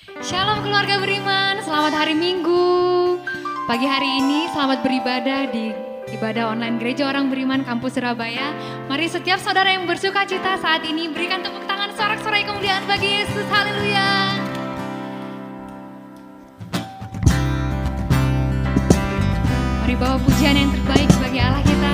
Shalom keluarga beriman, selamat hari Minggu. Pagi hari ini selamat beribadah di ibadah online Gereja Orang Beriman Kampus Surabaya. Mari setiap saudara yang bersuka cita saat ini berikan tepuk tangan sorak-sorai kemuliaan bagi Yesus. Haleluya. Mari bawa pujian yang terbaik bagi Allah kita.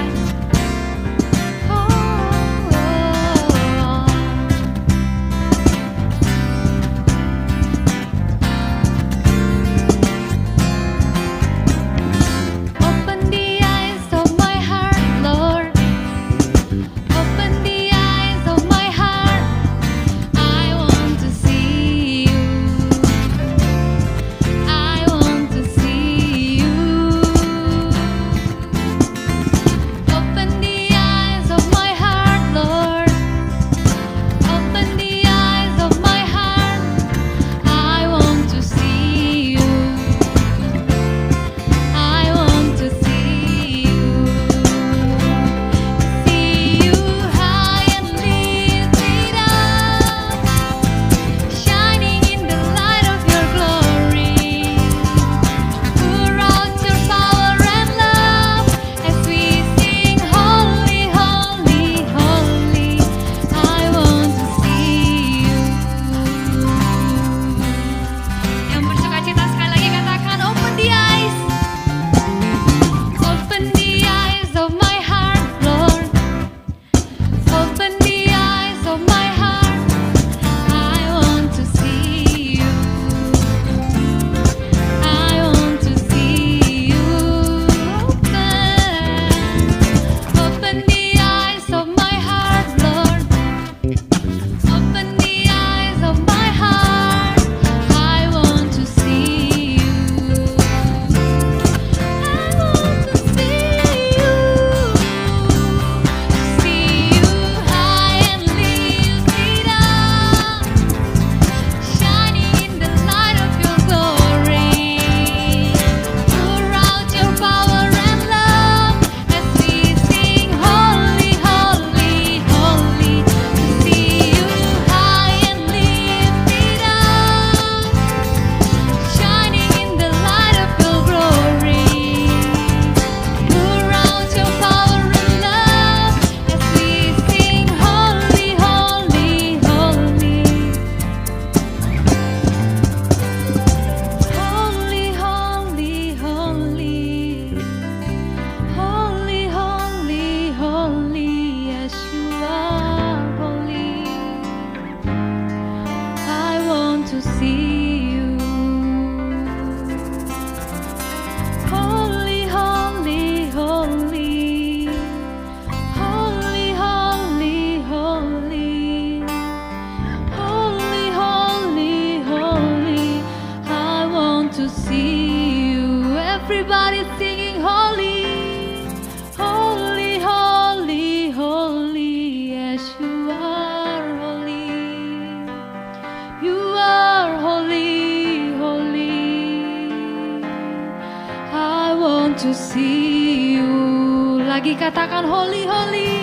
To see you. Lagi katakan holy, holy,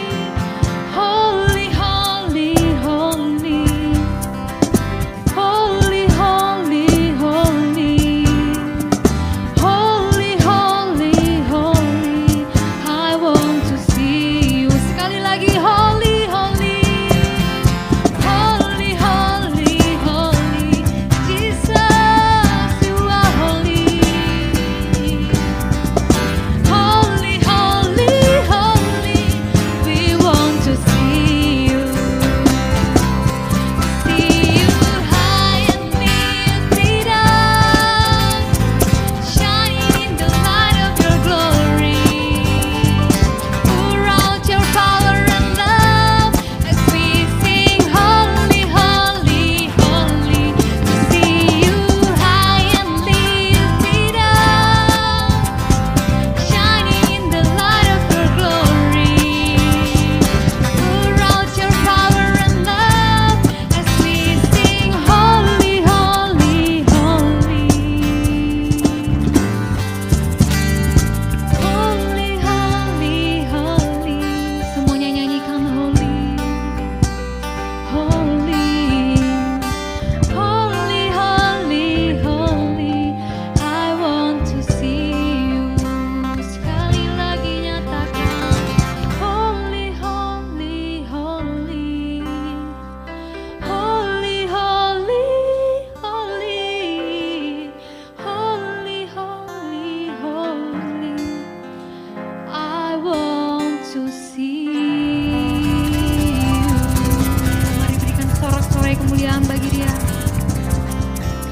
holy, holy, holy, holy, holy, holy, holy, holy, holy. I want to see you. Sekali lagi holy, holy, holy, holy, holy. Jesus, you are holy. Holy, holy, holy, we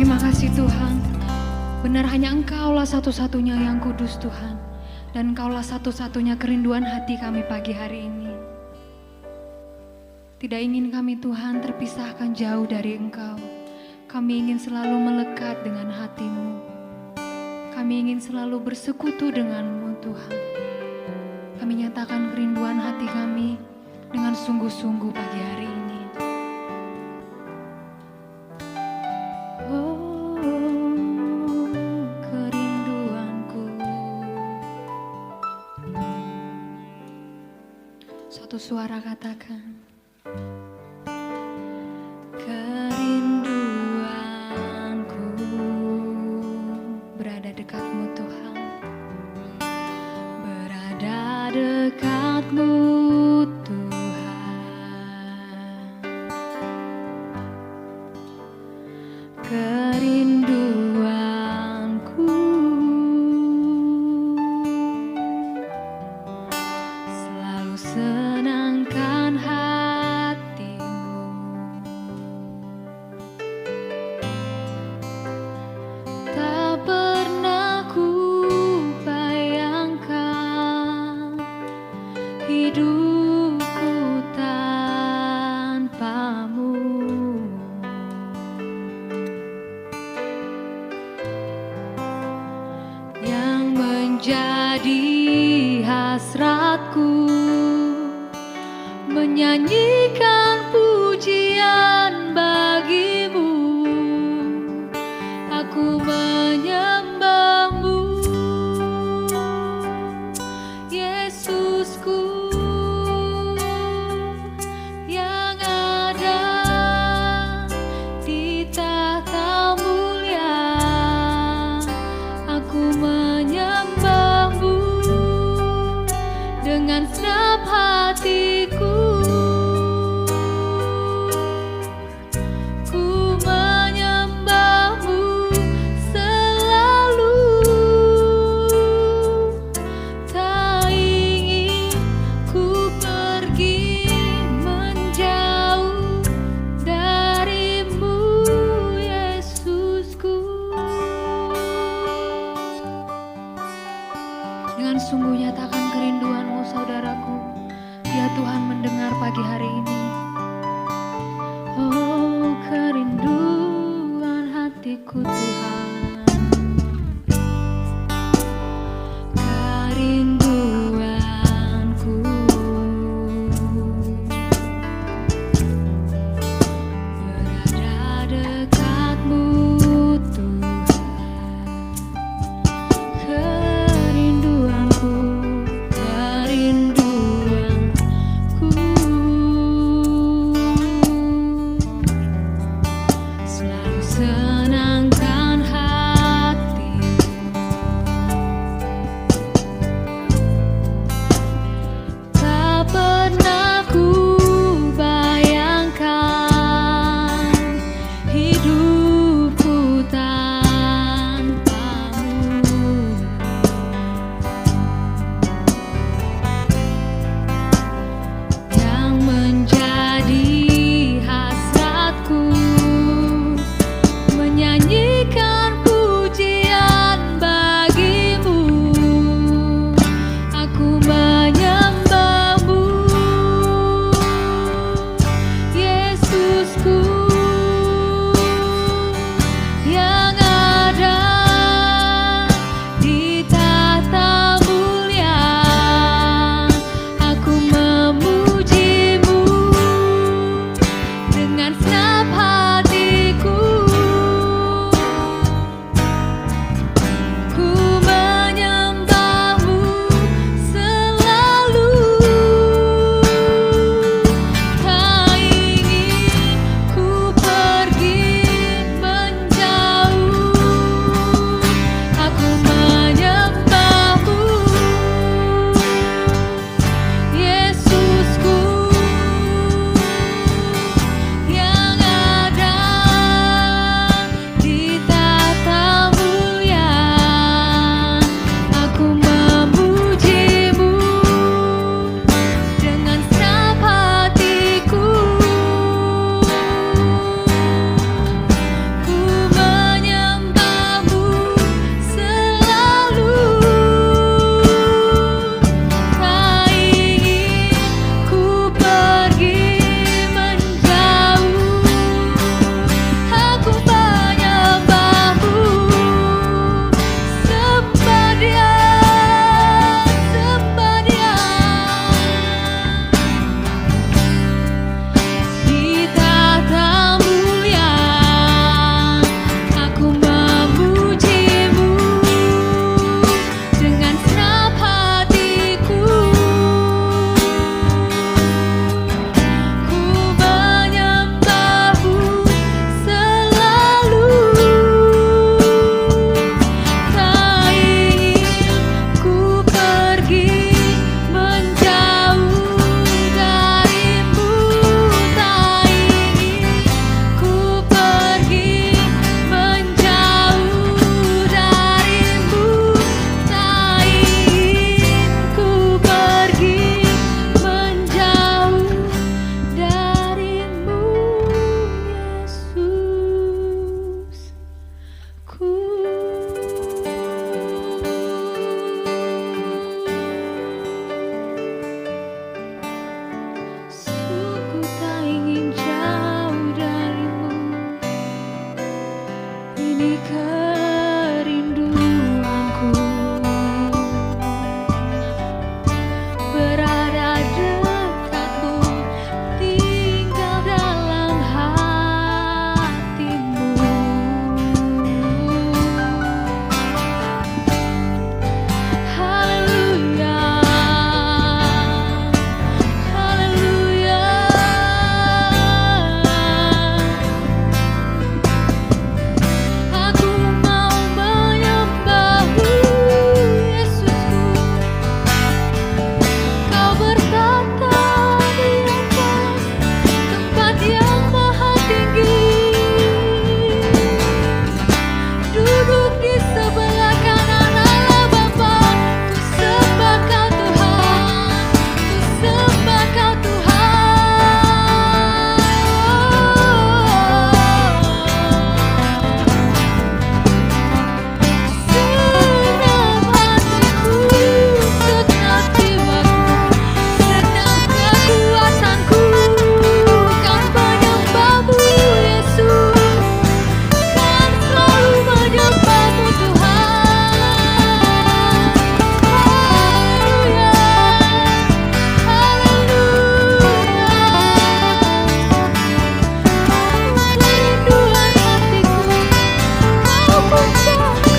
Terima kasih Tuhan. Benar hanya Engkaulah satu-satunya yang kudus Tuhan. Dan Engkaulah satu-satunya kerinduan hati kami pagi hari ini. Tidak ingin kami Tuhan terpisahkan jauh dari Engkau. Kami ingin selalu melekat dengan hati-Mu. Kami ingin selalu bersekutu dengan-Mu Tuhan. Kami nyatakan kerinduan hati kami dengan sungguh-sungguh pagi hari ini. Satu suara katakan, kerinduanku berada dekat-Mu Tuhan, berada dekat-Mu Tuhan, kerinduanku selalu senangkan hati-Mu, tak pernah ku bayangkan hidupku tanpa-Mu. Yang menjadi hasratku menyanyikan pujian bagi-Mu, aku menyembah-Mu, Yesusku yang ada di tahta mulia. Aku menyembah-Mu dengan segenap hatiku. Dengan sungguh nyatakan kerinduan-Mu saudaraku. Ya Tuhan mendengar pagi hari ini. Oh kerinduan hatiku Tuhan. Kerinduanku berada dekat-Mu Tuhan. Selalu senangkan hati. kerinduanku berada dekatmu, tinggal dalam hatimu. Haleluya, haleluya. Aku mau menyembahmu, Yesusku. Kau bertata di atas tempat yang maha tinggi, duduk di sebelah kanan Allah Bapa. Ku sembah Kau Tuhan, ku sembah Kau Tuhan. Senang hatiku, senang jiwaku, senang kekuatanku, kan menyembahmu Yesus, kan selalu menyembahmu Tuhan. Haleluya, kerinduan hatiku, Kau pujaku,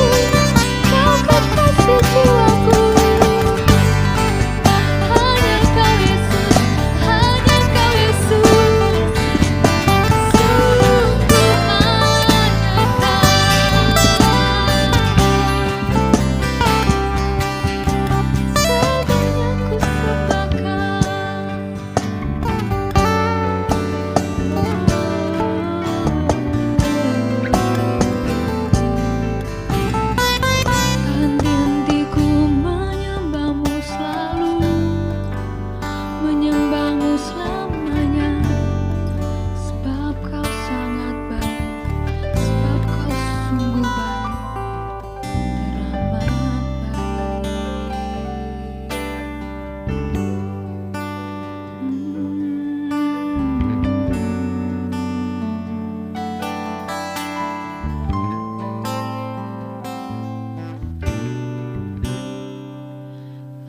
Kau kekasih jiwaku. Hanya Kau Yesus, hanya Kau Yesus, sungguh hanya Kau, semuanya ku sembahkan. Henti-hentiku menyembahmu selalu, menyembahmu selamanya, sebab Kau sangat baik, sebab Kau sungguh baik, teramat baik.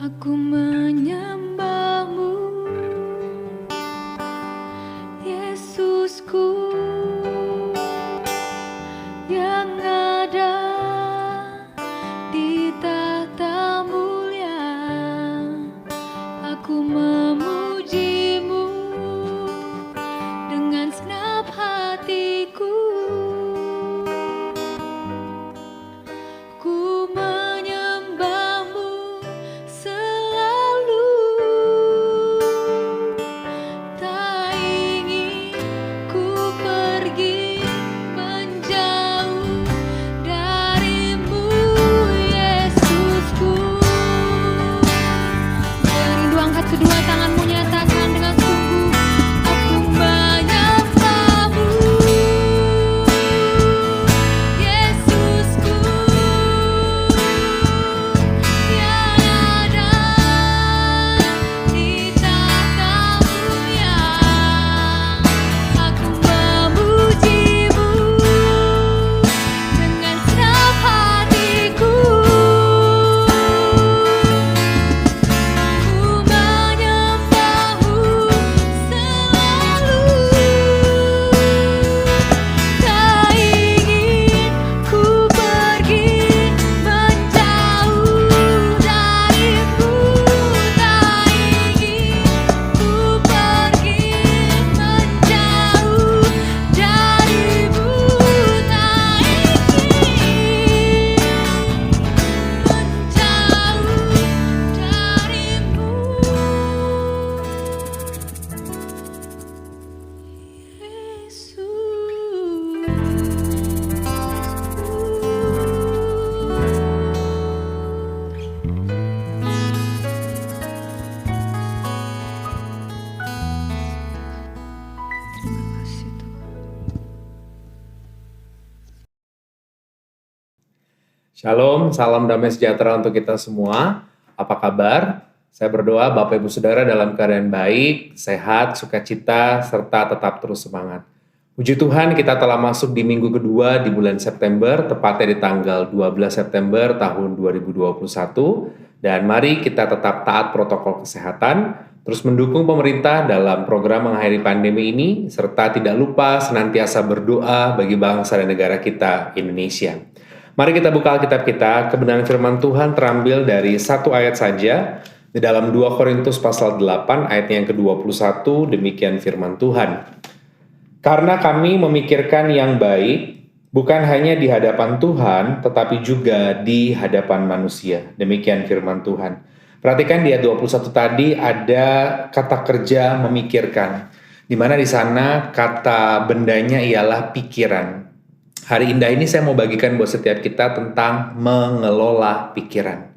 Aku menyembahmu, Yesusku, yang ada di tahta mulia. Aku memujimu dengan segenap hatiku. Ku menyembahmu selalu, tak ingin ku pergi menjauh darimu, Yesusku. Merindu angkat kedua tanganmu, nyatakan dengan sungguh, aku menyembahmu, Yesusku, yang ada di tahta mulia. Aku memujimu dengan segenap hatiku. Ku menyembahmu selalu, tak ingin ku pergi menjauh darimu, tak ingin ku pergi menjauh darimu, tak ingin Shalom, salam damai sejahtera untuk kita semua. Apa kabar? Saya berdoa Bapak Ibu Saudara dalam keadaan baik, sehat, sukacita, serta tetap terus semangat. Puji Tuhan kita telah masuk di minggu kedua di bulan September, tepatnya di tanggal 12 September tahun 2021. Dan mari kita tetap taat protokol kesehatan, terus mendukung pemerintah dalam program mengakhiri pandemi ini, serta tidak lupa senantiasa berdoa bagi bangsa dan negara kita, Indonesia. Mari kita buka Alkitab kita, kebenaran firman Tuhan terambil dari satu ayat saja, di dalam 2 Korintus pasal 8 ayatnya yang ke-21, demikian firman Tuhan. Karena kami memikirkan yang baik, bukan hanya di hadapan Tuhan, tetapi juga di hadapan manusia. Demikian firman Tuhan. Perhatikan di ayat 21 tadi ada kata kerja memikirkan, di mana di sana kata bendanya ialah pikiran. Hari indah ini saya mau bagikan buat setiap kita tentang mengelola pikiran.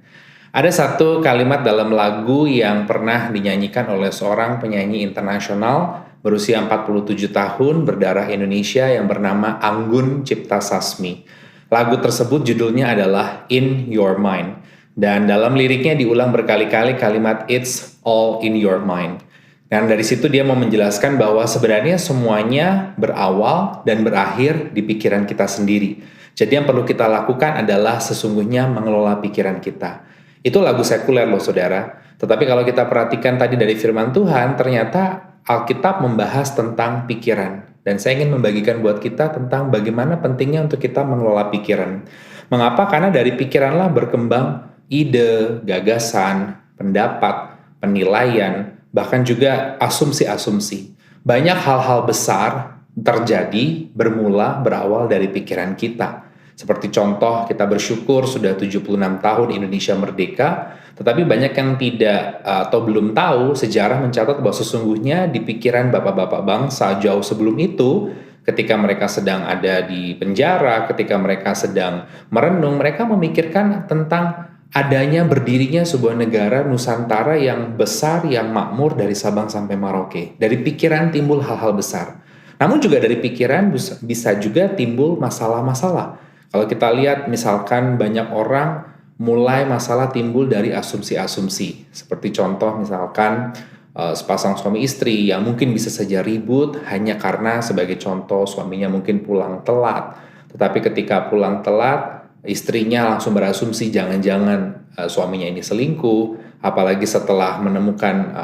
Ada satu kalimat dalam lagu yang pernah dinyanyikan oleh seorang penyanyi internasional berusia 47 tahun, berdarah Indonesia yang bernama Anggun Cipta Sasmi. Lagu tersebut judulnya adalah In Your Mind. Dan dalam liriknya diulang berkali-kali kalimat It's all in your mind. Dan dari situ dia mau menjelaskan bahwa sebenarnya semuanya berawal dan berakhir di pikiran kita sendiri. Jadi yang perlu kita lakukan adalah sesungguhnya mengelola pikiran kita. Itu lagu sekuler loh saudara. Tetapi kalau kita perhatikan tadi dari firman Tuhan, ternyata Alkitab membahas tentang pikiran. Dan saya ingin membagikan buat kita tentang bagaimana pentingnya untuk kita mengelola pikiran. Mengapa? Karena dari pikiranlah berkembang ide, gagasan, pendapat, penilaian, bahkan juga asumsi-asumsi. Banyak hal-hal besar terjadi, berawal dari pikiran kita. Seperti contoh, kita bersyukur sudah 76 tahun Indonesia merdeka, tetapi banyak yang tidak atau belum tahu sejarah mencatat bahwa sesungguhnya di pikiran bapak-bapak bangsa jauh sebelum itu, ketika mereka sedang ada di penjara, ketika mereka sedang merenung, mereka memikirkan tentang adanya berdirinya sebuah negara Nusantara yang besar, yang makmur dari Sabang sampai Merauke. Dari pikiran timbul hal-hal besar. Namun juga dari pikiran bisa juga timbul masalah-masalah. Kalau kita lihat misalkan banyak orang mulai masalah timbul dari asumsi-asumsi. Seperti contoh misalkan sepasang suami istri yang mungkin bisa saja ribut hanya karena sebagai contoh suaminya mungkin pulang telat. Tetapi ketika pulang telat, istrinya langsung berasumsi jangan-jangan suaminya ini selingkuh. Apalagi setelah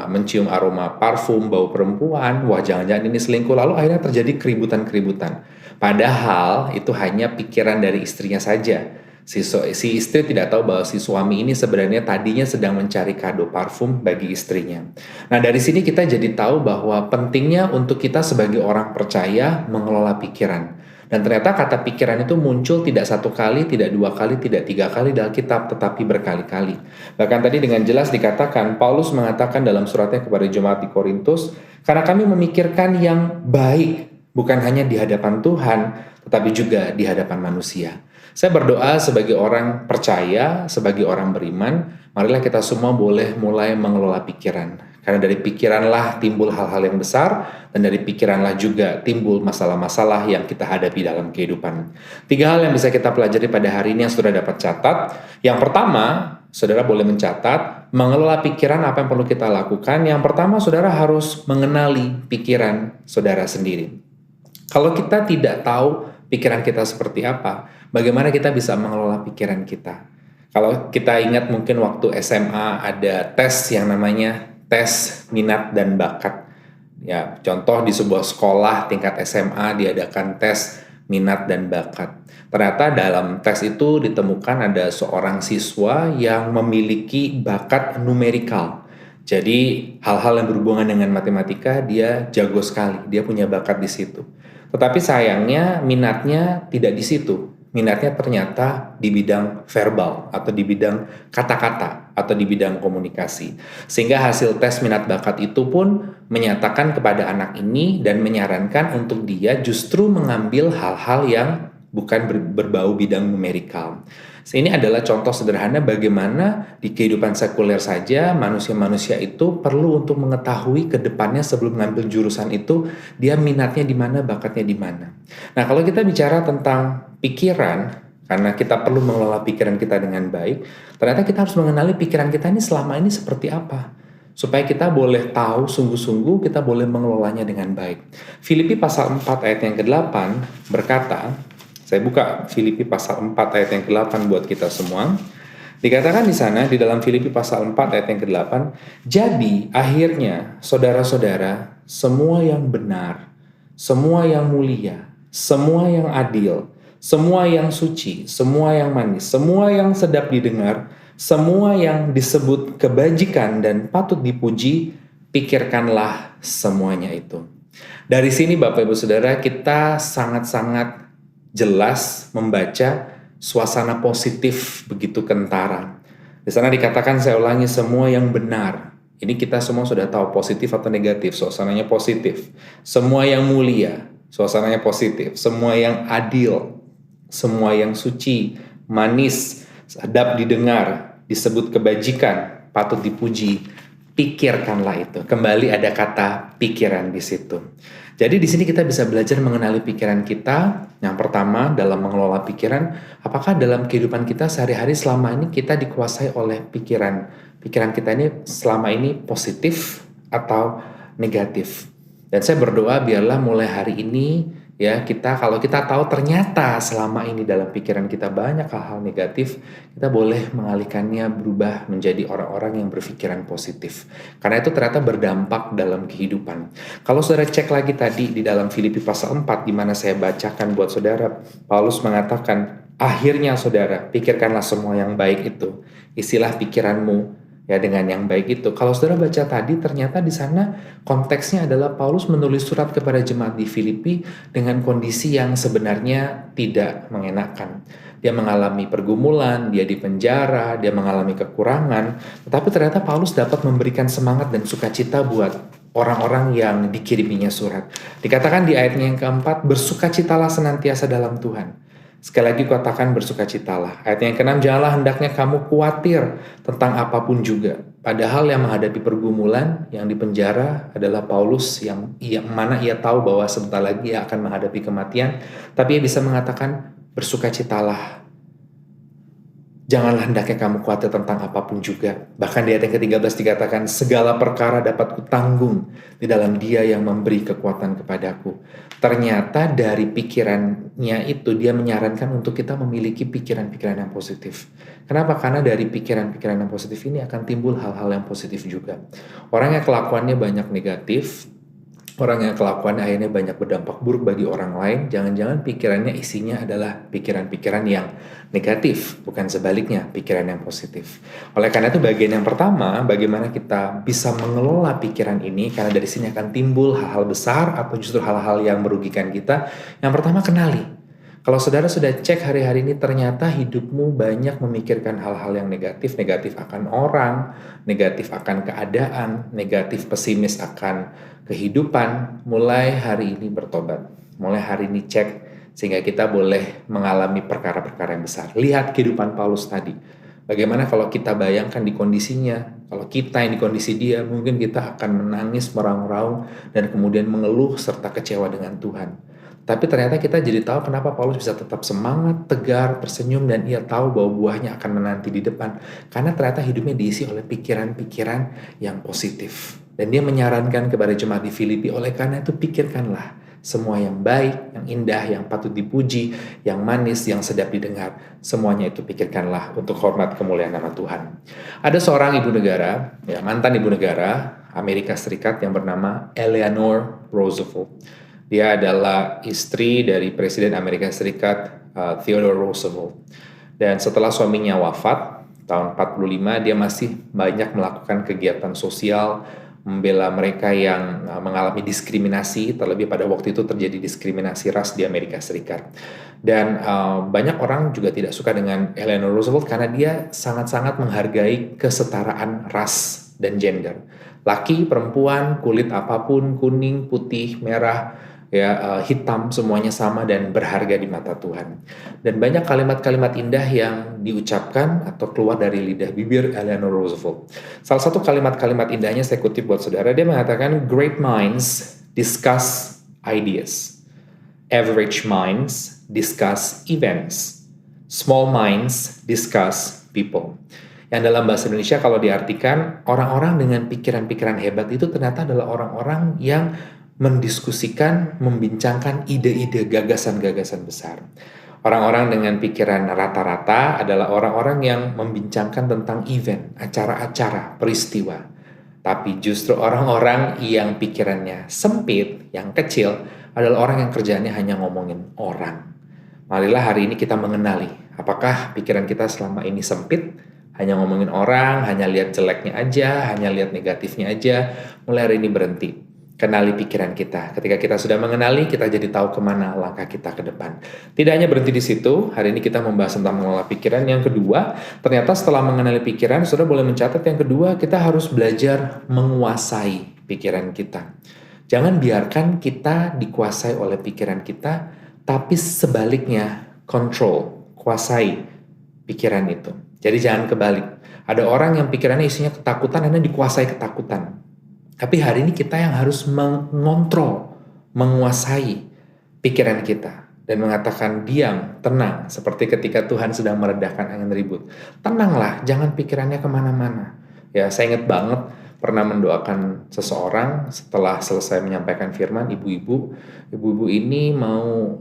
mencium aroma parfum, bau perempuan, wah jangan-jangan ini selingkuh. Lalu akhirnya terjadi keributan-keributan. Padahal itu hanya pikiran dari istrinya saja. Si istri tidak tahu bahwa si suami ini sebenarnya tadinya sedang mencari kado parfum bagi istrinya. Nah dari sini kita jadi tahu bahwa pentingnya untuk kita sebagai orang percaya mengelola pikiran. Dan ternyata kata pikiran itu muncul tidak satu kali, tidak dua kali, tidak tiga kali dalam Alkitab, tetapi berkali-kali. Bahkan tadi dengan jelas dikatakan, Paulus mengatakan dalam suratnya kepada jemaat di Korintus, karena kami memikirkan yang baik, bukan hanya di hadapan Tuhan, tetapi juga di hadapan manusia. Saya berdoa sebagai orang percaya, sebagai orang beriman, marilah kita semua boleh mulai mengelola pikiran. Karena dari pikiranlah timbul hal-hal yang besar, dan dari pikiranlah juga timbul masalah-masalah yang kita hadapi dalam kehidupan. 3 hal yang bisa kita pelajari pada hari ini yang saudara dapat catat. Yang pertama, saudara boleh mencatat, mengelola pikiran apa yang perlu kita lakukan. Yang pertama, saudara harus mengenali pikiran saudara sendiri. Kalau kita tidak tahu pikiran kita seperti apa, bagaimana kita bisa mengelola pikiran kita? Kalau kita ingat mungkin waktu SMA ada tes yang namanya tes minat dan bakat. Ya, contoh di sebuah sekolah tingkat SMA diadakan tes minat dan bakat. Ternyata dalam tes itu ditemukan ada seorang siswa yang memiliki bakat numerikal. Jadi hal-hal yang berhubungan dengan matematika dia jago sekali, dia punya bakat di situ. Tetapi sayangnya minatnya tidak di situ. Minatnya ternyata di bidang verbal atau di bidang kata-kata atau di bidang komunikasi. Sehingga hasil tes minat bakat itu pun menyatakan kepada anak ini dan menyarankan untuk dia justru mengambil hal-hal yang bukan berbau bidang numerikal. Ini adalah contoh sederhana bagaimana di kehidupan sekuler saja manusia-manusia itu perlu untuk mengetahui ke depannya sebelum mengambil jurusan itu dia minatnya di mana, bakatnya di mana. Nah, kalau kita bicara tentang pikiran, karena kita perlu mengelola pikiran kita dengan baik, ternyata kita harus mengenali pikiran kita ini selama ini seperti apa. supaya kita boleh tahu sungguh-sungguh, kita boleh mengelolanya dengan baik. Filipi pasal 4 ayat yang ke-8 berkata, saya buka Filipi pasal 4 ayat yang ke-8 buat kita semua. Dikatakan di sana, di dalam Filipi pasal 4 ayat yang ke-8, jadi akhirnya saudara-saudara, semua yang benar, semua yang mulia, semua yang adil, semua yang suci, semua yang manis, semua yang sedap didengar, semua yang disebut kebajikan dan patut dipuji, pikirkanlah semuanya itu. Dari sini Bapak Ibu Saudara, kita sangat-sangat jelas membaca suasana positif begitu kentara. Di sana dikatakan, saya ulangi, semua yang benar. Ini kita semua sudah tahu positif atau negatif, suasananya positif. Semua yang mulia, suasananya positif. Semua yang adil, semua yang suci, manis, sedap didengar, disebut kebajikan, patut dipuji, pikirkanlah itu. Kembali ada kata pikiran di situ. Jadi di sini kita bisa belajar mengenali pikiran kita. Yang pertama dalam mengelola pikiran, apakah dalam kehidupan kita sehari-hari selama ini kita dikuasai oleh pikiran. Pikiran kita ini selama ini positif atau negatif. Dan saya berdoa biarlah mulai hari ini ya kalau kita tahu ternyata selama ini dalam pikiran kita banyak hal-hal negatif, kita boleh mengalihkannya berubah menjadi orang-orang yang berpikiran positif. Karena itu ternyata berdampak dalam kehidupan. Kalau saudara cek lagi tadi di dalam Filipi pasal 4 di mana saya bacakan buat saudara, Paulus mengatakan, akhirnya saudara, pikirkanlah semua yang baik itu. Isilah pikiranmu ya dengan yang baik itu. Kalau saudara baca tadi, ternyata di sana konteksnya adalah Paulus menulis surat kepada jemaat di Filipi dengan kondisi yang sebenarnya tidak mengenakan. Dia mengalami pergumulan, dia dipenjara, dia mengalami kekurangan. Tetapi ternyata Paulus dapat memberikan semangat dan sukacita buat orang-orang yang dikiriminya surat. Dikatakan di ayatnya yang keempat, bersukacitalah senantiasa dalam Tuhan. Sekali lagi katakan bersukacitalah. Ayat yang ke-6, janganlah hendaknya kamu khawatir tentang apapun juga. Padahal yang menghadapi pergumulan, yang dipenjara adalah Paulus yang mana ia tahu bahwa sebentar lagi ia akan menghadapi kematian. Tapi ia bisa mengatakan bersukacitalah. Janganlah hendaknya kamu khawatir tentang apapun juga. Bahkan di ayat yang ke-13 dikatakan, segala perkara dapat kutanggung di dalam Dia yang memberi kekuatan kepadaku. Ternyata dari pikirannya itu dia menyarankan untuk kita memiliki pikiran-pikiran yang positif. Kenapa? Karena dari pikiran-pikiran yang positif ini akan timbul hal-hal yang positif juga. Orang yang kelakuannya banyak negatif, orang yang kelakuannya akhirnya banyak berdampak buruk bagi orang lain, jangan-jangan pikirannya isinya adalah pikiran-pikiran yang negatif, bukan sebaliknya, pikiran yang positif. Oleh karena itu bagian yang pertama, bagaimana kita bisa mengelola pikiran ini, karena dari sini akan timbul hal-hal besar atau justru hal-hal yang merugikan kita. Yang pertama, kenali. Kalau saudara sudah cek hari-hari ini, ternyata hidupmu banyak memikirkan hal-hal yang negatif, negatif akan orang, negatif akan keadaan, negatif pesimis akan kehidupan, mulai hari ini bertobat. Mulai hari ini cek, sehingga kita boleh mengalami perkara-perkara yang besar. Lihat kehidupan Paulus tadi. Bagaimana kalau kita bayangkan di kondisinya, kalau kita yang di kondisi dia, mungkin kita akan menangis, meraung-raung, dan kemudian mengeluh serta kecewa dengan Tuhan. Tapi ternyata kita jadi tahu kenapa Paulus bisa tetap semangat, tegar, tersenyum, dan ia tahu bahwa buahnya akan menanti di depan. Karena ternyata hidupnya diisi oleh pikiran-pikiran yang positif. Dan dia menyarankan kepada jemaat di Filipi, oleh karena itu pikirkanlah semua yang baik, yang indah, yang patut dipuji, yang manis, yang sedap didengar. Semuanya itu pikirkanlah untuk hormat kemuliaan nama Tuhan. Ada seorang ibu negara, mantan ibu negara Amerika Serikat yang bernama Eleanor Roosevelt. Dia adalah istri dari Presiden Amerika Serikat Theodore Roosevelt. Dan setelah suaminya wafat, tahun 45, dia masih banyak melakukan kegiatan sosial, membela mereka yang mengalami diskriminasi, terlebih pada waktu itu terjadi diskriminasi ras di Amerika Serikat. Dan banyak orang juga tidak suka dengan Eleanor Roosevelt karena dia sangat-sangat menghargai kesetaraan ras dan gender. Laki, perempuan, kulit apapun, kuning, putih, merah, hitam, semuanya sama dan berharga di mata Tuhan. Dan banyak kalimat-kalimat indah yang diucapkan atau keluar dari lidah bibir Eleanor Roosevelt. Salah satu kalimat-kalimat indahnya saya kutip buat saudara, dia mengatakan, great minds discuss ideas, average minds discuss events, small minds discuss people. Yang dalam bahasa Indonesia kalau diartikan, orang-orang dengan pikiran-pikiran hebat itu ternyata adalah orang-orang yang mendiskusikan, membincangkan ide-ide, gagasan-gagasan besar. Orang-orang dengan pikiran rata-rata adalah orang-orang yang membincangkan tentang event, acara-acara, peristiwa. Tapi justru orang-orang yang pikirannya sempit, yang kecil, adalah orang yang kerjaannya hanya ngomongin orang. Marilah hari ini kita mengenali, apakah pikiran kita selama ini sempit, hanya ngomongin orang, hanya lihat jeleknya aja, hanya lihat negatifnya aja. Mulai hari ini berhenti. Kenali pikiran kita. Ketika kita sudah mengenali, kita jadi tahu kemana langkah kita ke depan. Tidak hanya berhenti di situ, hari ini kita membahas tentang mengelola pikiran. Yang kedua, ternyata setelah mengenali pikiran, saudara boleh mencatat yang kedua, kita harus belajar menguasai pikiran kita. Jangan biarkan kita dikuasai oleh pikiran kita, tapi sebaliknya, control, kuasai pikiran itu. Jadi jangan kebalik. Ada orang yang pikirannya isinya ketakutan, dan dikuasai ketakutan. Tapi hari ini kita yang harus mengontrol, menguasai pikiran kita. Dan mengatakan diam, tenang. Seperti ketika Tuhan sedang meredahkan angin ribut. Tenanglah, jangan pikirannya kemana-mana. Ya, saya ingat banget pernah mendoakan seseorang setelah selesai menyampaikan firman, ibu-ibu ini mau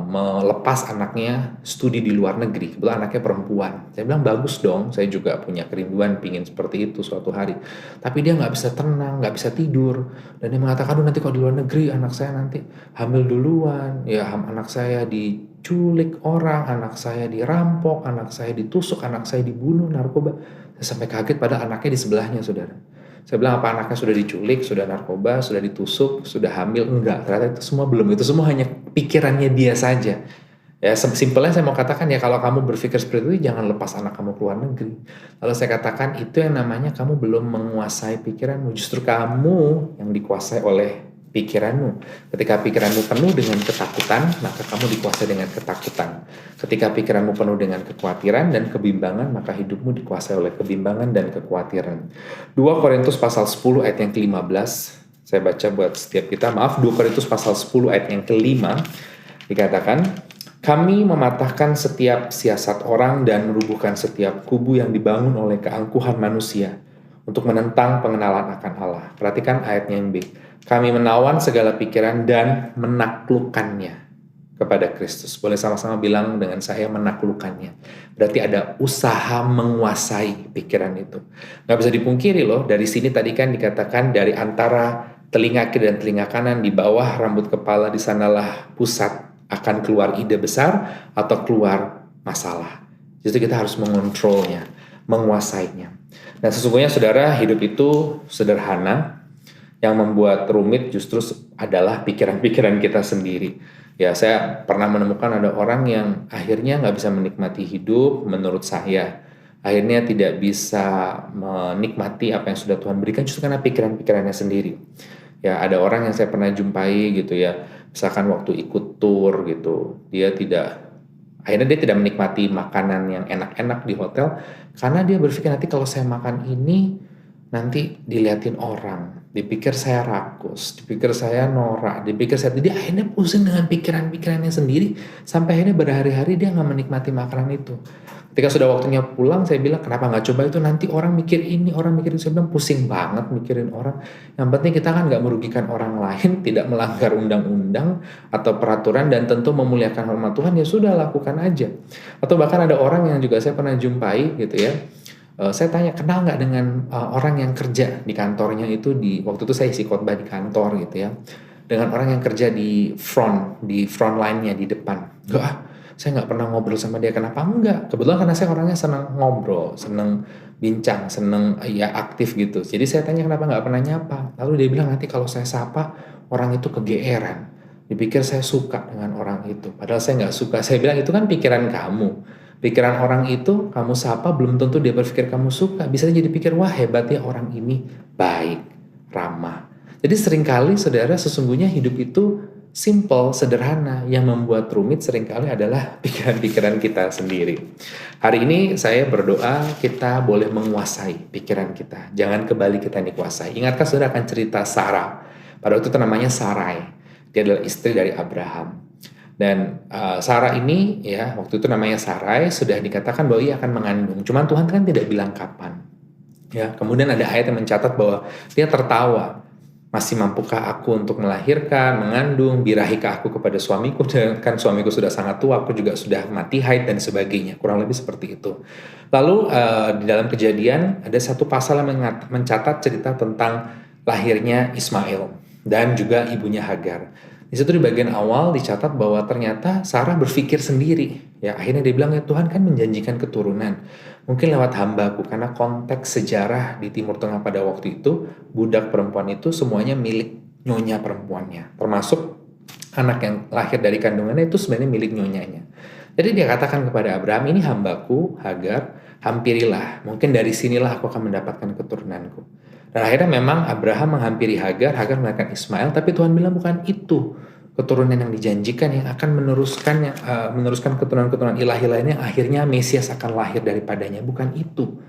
melepas anaknya studi di luar negeri. Kebetulan anaknya perempuan. Saya bilang bagus dong, saya juga punya kerinduan pingin seperti itu suatu hari. Tapi dia nggak bisa tenang, nggak bisa tidur. Dan dia mengatakan, aduh nanti kalau di luar negeri anak saya nanti hamil duluan. Ya anak saya diculik orang, anak saya dirampok, anak saya ditusuk, anak saya dibunuh, narkoba. Saya sampai kaget pada anaknya di sebelahnya, saudara. Saya bilang, apa anaknya sudah diculik, sudah narkoba, sudah ditusuk, sudah hamil? Enggak, ternyata itu semua belum. Itu semua hanya pikirannya dia saja. Ya, simpelnya saya mau katakan ya, kalau kamu berpikir seperti itu, jangan lepas anak kamu ke luar negeri. Lalu saya katakan, itu yang namanya kamu belum menguasai pikiranmu. Justru kamu yang dikuasai oleh pikiranmu. Ketika pikiranmu penuh dengan ketakutan, maka kamu dikuasai dengan ketakutan. Ketika pikiranmu penuh dengan kekhawatiran dan kebimbangan, maka hidupmu dikuasai oleh kebimbangan dan kekhawatiran. 2 Korintus pasal 10 ayat yang ke-15, saya baca buat setiap kita, 2 Korintus pasal 10 ayat yang ke-5, dikatakan, kami mematahkan setiap siasat orang dan merubuhkan setiap kubu yang dibangun oleh keangkuhan manusia untuk menentang pengenalan akan Allah. Perhatikan ayatnya yang B. Kami menawan segala pikiran dan menaklukkannya kepada Kristus. Boleh sama-sama bilang dengan saya, menaklukkannya. Berarti ada usaha menguasai pikiran itu. Nggak bisa dipungkiri loh, dari sini tadi kan dikatakan dari antara telinga kiri dan telinga kanan, di bawah rambut kepala, di sanalah pusat akan keluar ide besar atau keluar masalah. Jadi kita harus mengontrolnya, menguasainya. Dan sesungguhnya saudara, hidup itu sederhana. Yang membuat rumit justru adalah pikiran-pikiran kita sendiri. Ya, saya pernah menemukan ada orang yang akhirnya nggak bisa menikmati hidup menurut saya. Akhirnya tidak bisa menikmati apa yang sudah Tuhan berikan justru karena pikiran-pikirannya sendiri. Ya, ada orang yang saya pernah jumpai gitu ya, misalkan waktu ikut tour gitu, akhirnya dia tidak menikmati makanan yang enak-enak di hotel karena dia berpikir nanti kalau saya makan ini nanti dilihatin orang, dipikir saya rakus, dipikir saya norak, dia akhirnya pusing dengan pikiran-pikirannya sendiri, sampai akhirnya berhari-hari dia nggak menikmati makanan itu. Ketika sudah waktunya pulang, saya bilang, kenapa nggak coba itu, nanti orang mikir ini, orang mikir itu. Saya bilang, pusing banget mikirin orang. Yang penting kita kan nggak merugikan orang lain, tidak melanggar undang-undang atau peraturan, dan tentu memuliakan hormat Tuhan, ya sudah, lakukan aja. Atau bahkan ada orang yang juga saya pernah jumpai gitu ya, saya tanya, kenal nggak dengan orang yang kerja di kantornya itu, waktu itu saya isi khotbah di kantor gitu ya, dengan orang yang kerja di front line-nya di depan. Enggak, saya nggak pernah ngobrol sama dia. Kenapa enggak? Kebetulan karena saya orangnya senang ngobrol, senang bincang, senang ya aktif gitu. Jadi saya tanya kenapa nggak pernah nyapa. Lalu dia bilang, nanti kalau saya sapa orang itu kegeeran, dipikir saya suka dengan orang itu. Padahal saya nggak suka. Saya bilang, itu kan pikiran kamu. Pikiran orang itu kamu sapa, belum tentu dia berpikir kamu suka. Bisa jadi pikir, wah hebat ya orang ini, baik, ramah. Jadi seringkali saudara, sesungguhnya hidup itu simple, sederhana. Yang membuat rumit seringkali adalah pikiran-pikiran kita sendiri. Hari ini saya berdoa kita boleh menguasai pikiran kita. Jangan kebalik kita yang dikuasai. Ingatkah saudara akan cerita Sarah? Pada waktu itu namanya Sarai. Dia adalah istri dari Abraham. Dan Sarah ini ya waktu itu namanya Sarai, sudah dikatakan bahwa ia akan mengandung. Cuman Tuhan kan tidak bilang kapan. Ya, kemudian ada ayat yang mencatat bahwa dia tertawa. Masih mampukah aku untuk melahirkan, mengandung, birahikah aku kepada suamiku, dan kan suamiku sudah sangat tua, aku juga sudah mati haid dan sebagainya, kurang lebih seperti itu. Lalu di dalam Kejadian ada satu pasal yang mencatat cerita tentang lahirnya Ismail dan juga ibunya Hagar. Di situ di bagian awal dicatat bahwa ternyata Sarah berpikir sendiri. Ya, akhirnya dia bilang, ya Tuhan kan menjanjikan keturunan. Mungkin lewat hambaku, karena konteks sejarah di Timur Tengah pada waktu itu, budak perempuan itu semuanya milik nyonya perempuannya. Termasuk anak yang lahir dari kandungannya itu sebenarnya milik nyonyanya. Jadi dia katakan kepada Abraham, ini hambaku, Hagar, hampirilah. Mungkin dari sinilah aku akan mendapatkan keturunanku. Dan akhirnya memang Abraham menghampiri Hagar melahirkan Ismail, tapi Tuhan bilang bukan itu keturunan yang dijanjikan yang akan meneruskan keturunan-keturunan ilahi lainnya, akhirnya Mesias akan lahir daripadanya, bukan itu.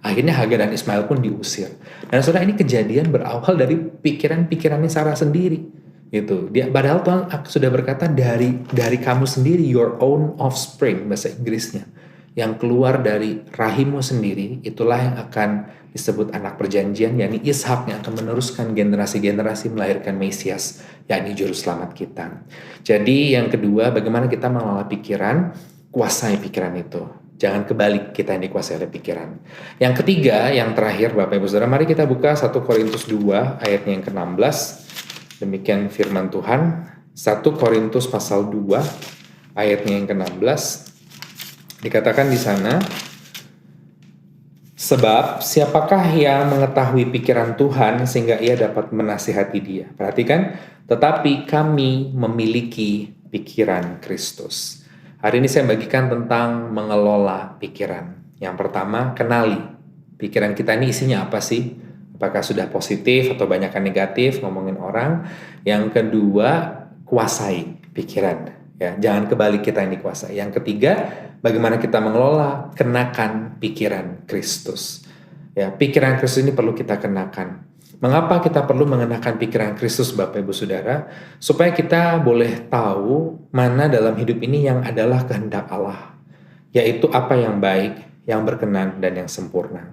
Akhirnya Hagar dan Ismail pun diusir. Dan saudara, ini kejadian berawal dari pikiran-pikirannya Sarah sendiri. Gitu. Padahal Tuhan sudah berkata dari kamu sendiri, your own offspring bahasa Inggrisnya, yang keluar dari rahimmu sendiri, itulah yang akan disebut anak perjanjian, yakni Ishak yang akan meneruskan generasi-generasi melahirkan Mesias, yakni juru selamat kita. Jadi yang kedua, bagaimana kita mengelola pikiran, kuasai pikiran itu. Jangan kebalik kita yang dikuasai oleh pikiran. Yang ketiga, yang terakhir Bapak Ibu Saudara, mari kita buka 1 Korintus 2 ayatnya yang ke-16. Demikian firman Tuhan. 1 Korintus pasal 2 ayatnya yang ke-16. Dikatakan di sana, sebab siapakah yang mengetahui pikiran Tuhan sehingga ia dapat menasihati dia. Perhatikan, tetapi kami memiliki pikiran Kristus. Hari ini saya bagikan tentang mengelola pikiran. Yang pertama, kenali. Pikiran kita ini isinya apa sih? Apakah sudah positif atau banyakkan negatif, ngomongin orang. Yang kedua, kuasai pikiran. Ya, jangan kebalik kita yang dikuasai. Yang ketiga, bagaimana kita mengelola, kenakan pikiran Kristus. Ya, pikiran Kristus ini perlu kita kenakan. Mengapa kita perlu mengenakan pikiran Kristus, Bapak Ibu Saudara? Supaya kita boleh tahu mana dalam hidup ini yang adalah kehendak Allah, yaitu apa yang baik, yang berkenan, dan yang sempurna.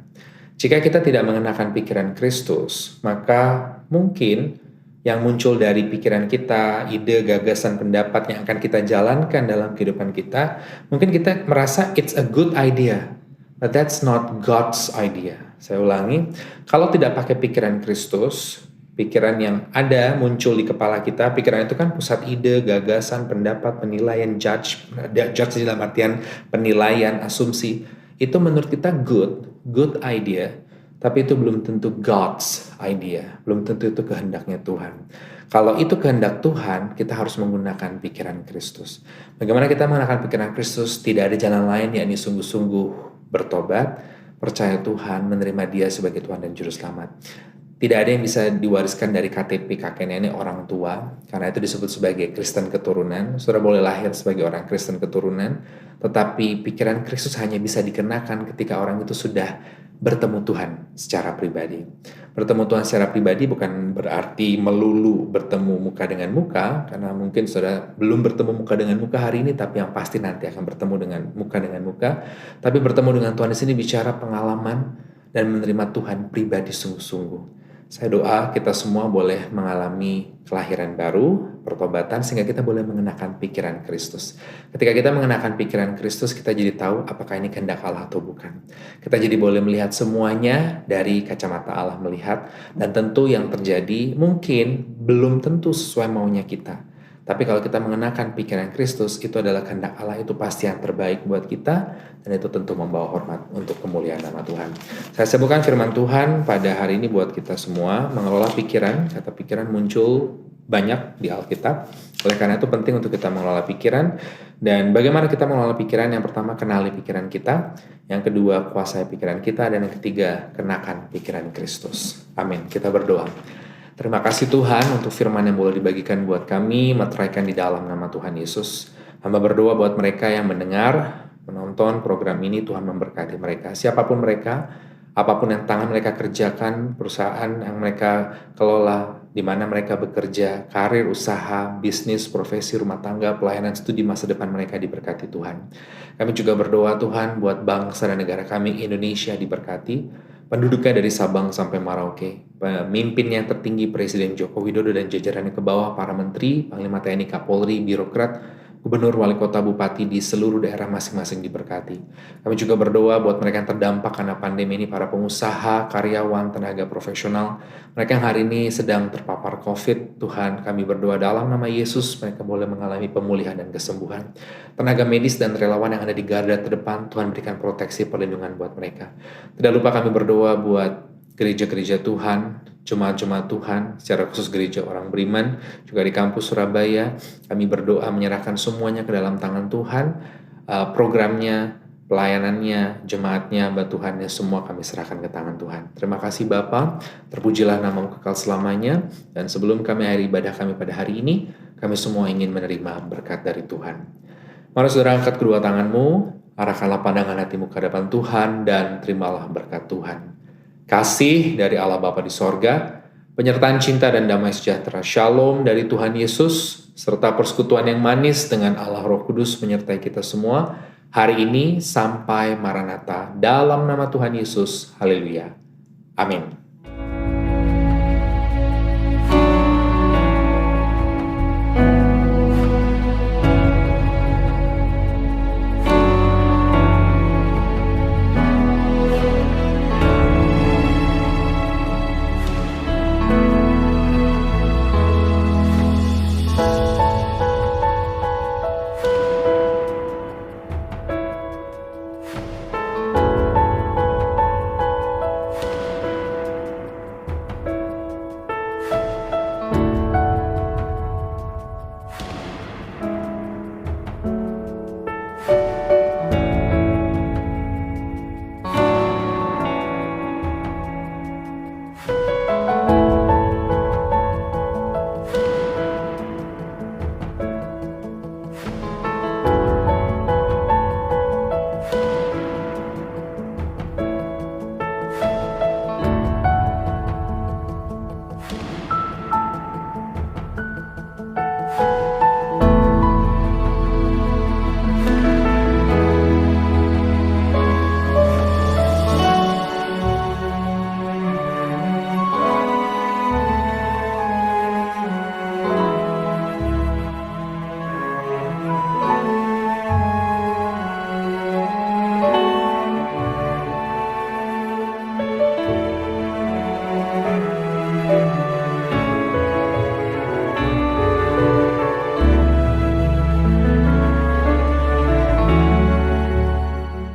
Jika kita tidak mengenakan pikiran Kristus, maka mungkin yang muncul dari pikiran kita, ide, gagasan, pendapat yang akan kita jalankan dalam kehidupan kita, mungkin kita merasa it's a good idea, but that's not God's idea. Saya ulangi, kalau tidak pakai pikiran Kristus, pikiran yang ada muncul di kepala kita, pikiran itu kan pusat ide, gagasan, pendapat, penilaian, judge dalam artian penilaian, asumsi, itu menurut kita good idea, tapi itu belum tentu God's idea, belum tentu itu kehendaknya Tuhan. Kalau itu kehendak Tuhan, kita harus menggunakan pikiran Kristus. Bagaimana kita menggunakan pikiran Kristus? Tidak ada jalan lain, yakni sungguh-sungguh bertobat, percaya Tuhan, menerima Dia sebagai Tuhan dan Juru Selamat. Tidak ada yang bisa diwariskan dari KTP kakek nenek orang tua, karena itu disebut sebagai Kristen keturunan. Saudara boleh lahir sebagai orang Kristen keturunan, tetapi pikiran Kristus hanya bisa dikenakan ketika orang itu sudah bertemu Tuhan secara pribadi. Bertemu Tuhan secara pribadi bukan berarti melulu bertemu muka dengan muka, karena mungkin saudara belum bertemu muka dengan muka hari ini, tapi yang pasti nanti akan bertemu dengan muka. Tapi bertemu dengan Tuhan di sini bicara pengalaman dan menerima Tuhan pribadi sungguh-sungguh. Saya doa kita semua boleh mengalami kelahiran baru, pertobatan, sehingga kita boleh mengenakan pikiran Kristus. Ketika kita mengenakan pikiran Kristus, kita jadi tahu apakah ini kehendak Allah atau bukan. Kita jadi boleh melihat semuanya dari kacamata Allah melihat, dan tentu yang terjadi mungkin belum tentu sesuai maunya kita. Tapi kalau kita mengenakan pikiran Kristus, itu adalah kehendak Allah, itu pasti yang terbaik buat kita, dan itu tentu membawa hormat untuk kemuliaan nama Tuhan. Saya sebutkan firman Tuhan pada hari ini buat kita semua, mengelola pikiran. Kata pikiran muncul banyak di Alkitab, oleh karena itu penting untuk kita mengelola pikiran. Dan bagaimana kita mengelola pikiran? Yang pertama, kenali pikiran kita. Yang kedua, kuasai pikiran kita. Dan yang ketiga, kenakan pikiran Kristus. Amin. Kita berdoa. Terima kasih Tuhan untuk firman yang boleh dibagikan buat kami, meteraikan di dalam nama Tuhan Yesus. Hamba berdoa buat mereka yang mendengar, menonton program ini, Tuhan memberkati mereka. Siapapun mereka, apapun yang tangan mereka kerjakan, perusahaan yang mereka kelola, di mana mereka bekerja, karir, usaha, bisnis, profesi, rumah tangga, pelayanan, studi masa depan mereka diberkati Tuhan. Kami juga berdoa Tuhan buat bangsa dan negara kami Indonesia diberkati, penduduknya dari Sabang sampai Merauke, pemimpin yang tertinggi Presiden Joko Widodo dan jajarannya ke bawah, para menteri, Panglima TNI, Kapolri, birokrat, gubernur, wali kota, bupati di seluruh daerah masing-masing diberkati. Kami juga berdoa buat mereka yang terdampak karena pandemi ini, para pengusaha, karyawan, tenaga profesional, mereka yang hari ini sedang terpapar COVID. Tuhan, kami berdoa dalam nama Yesus, mereka boleh mengalami pemulihan dan kesembuhan. Tenaga medis dan relawan yang ada di garda terdepan, Tuhan berikan proteksi perlindungan buat mereka. Tidak lupa kami berdoa buat gereja-gereja Tuhan, jemaat-jemaat Tuhan, secara khusus gereja orang beriman, juga di kampus Surabaya. Kami berdoa menyerahkan semuanya ke dalam tangan Tuhan, programnya, pelayanannya, jemaatnya, hamba Tuhannya, semua kami serahkan ke tangan Tuhan. Terima kasih Bapa, terpujilah nama-Mu kekal selamanya, dan sebelum kami akhiri ibadah kami pada hari ini, kami semua ingin menerima berkat dari Tuhan. Mari saudara angkat kedua tanganmu, arahkanlah pandangan hatimu ke hadapan Tuhan, dan terimalah berkat Tuhan. Kasih dari Allah Bapa di sorga, penyertaan cinta dan damai sejahtera, shalom dari Tuhan Yesus, serta persekutuan yang manis dengan Allah Roh Kudus menyertai kita semua, hari ini sampai Maranatha, dalam nama Tuhan Yesus, haleluya, amin.